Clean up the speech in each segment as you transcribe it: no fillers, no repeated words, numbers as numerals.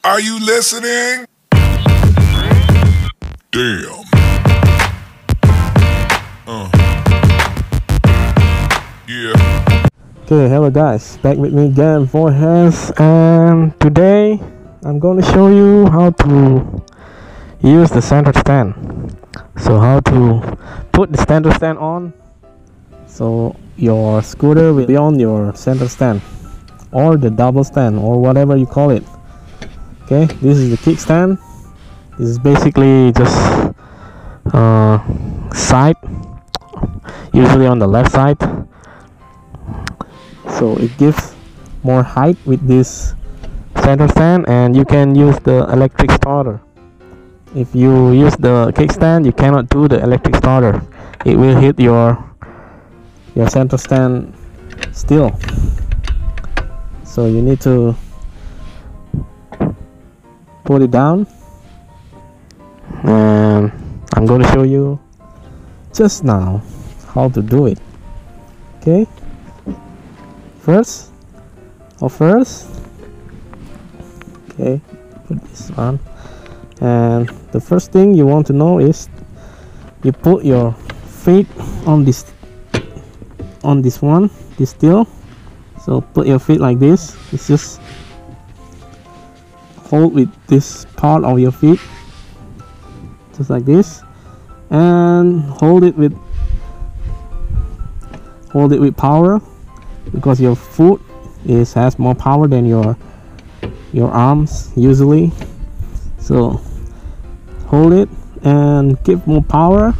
Are you listening? Damn. Yeah. Okay, hello guys, back with me again, Vorhesz, and today I'm going to show you how to use the center stand. So how to put the center stand on, so your scooter will be on your center stand, or the double stand, or whatever you call it. Okay, this is the kickstand. This is basically just side, usually on the left side. So it gives more height with this center stand, and you can use the electric starter. If you use the kickstand, you cannot do the electric starter. It will hit your center stand still. So you need to put it down, and I'm going to show you just now how to do it. Okay, first, okay, put this on, and the first thing you want to know is you put your feet on this steel. So put your feet like this. It's just hold with this part of your feet, just like this, and hold it with power, because your foot has more power than your arms usually. So hold it and give more power,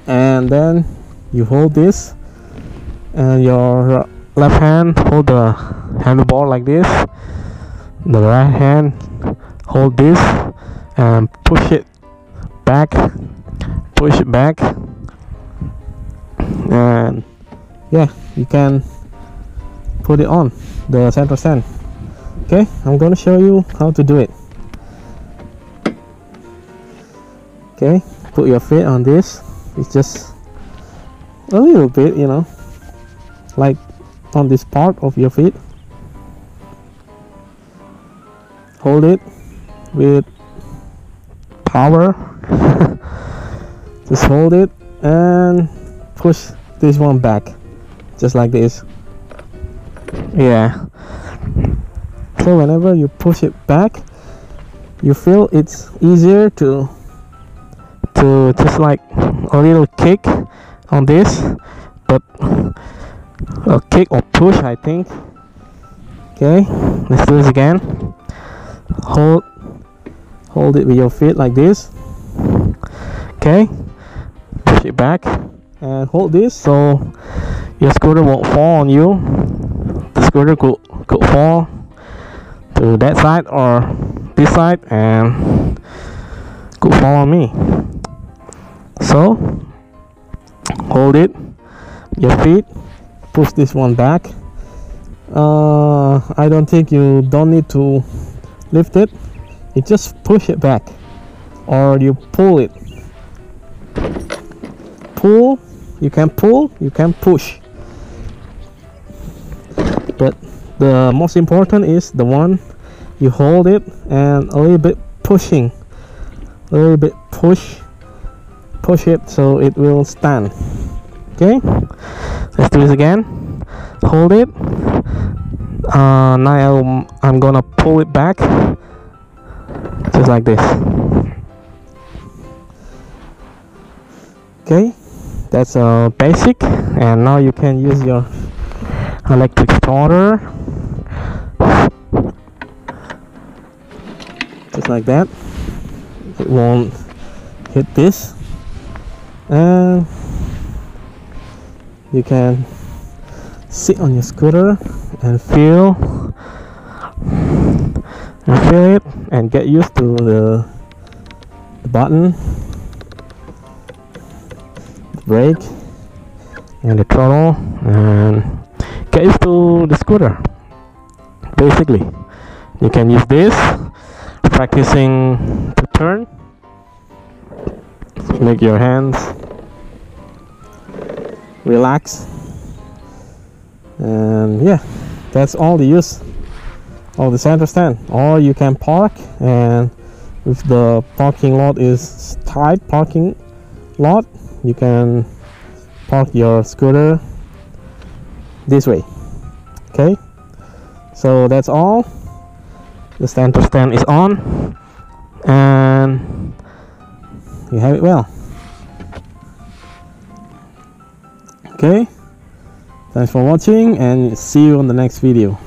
and then you hold this, and your left hand hold the handlebar like this, the right hand hold this and push it back, and yeah, you can put it on the center stand. Okay, I'm going to show you how to do it. Okay, put your feet on this. It's just a little bit, like on this part of your feet. Hold it with power. Just hold it and push this one back, just like this. Yeah, so whenever you push it back, you feel it's easier to just like a little kick on this, but a kick or push, I think. Okay, let's do this again. Hold it with your feet like this. Okay, push it back and hold this, so your scooter won't fall on you. The scooter could fall to that side or this side and could fall on me. So hold it, your feet, push this one back. I don't think you don't need to lift it. You just push it back, or you pull it. You can push, but the most important is the one you hold it and a little bit push it so it will stand. Okay, let's do this again. Hold it. Now I'm gonna pull it back, just like this. Okay, that's basic, and now you can use your electric starter, just like that. It won't hit this, and you can sit on your scooter and feel it and get used to the button, the brake, and the throttle, and get used to the scooter. Basically, you can use this practicing to turn. Make your hands relax, and yeah, that's all the use of the center stand, or you can park, and if the parking lot is tight parking lot, you can park your scooter this way. Okay, so that's all. The center stand is on, and you have it well. Okay, thanks for watching, and see you on the next video.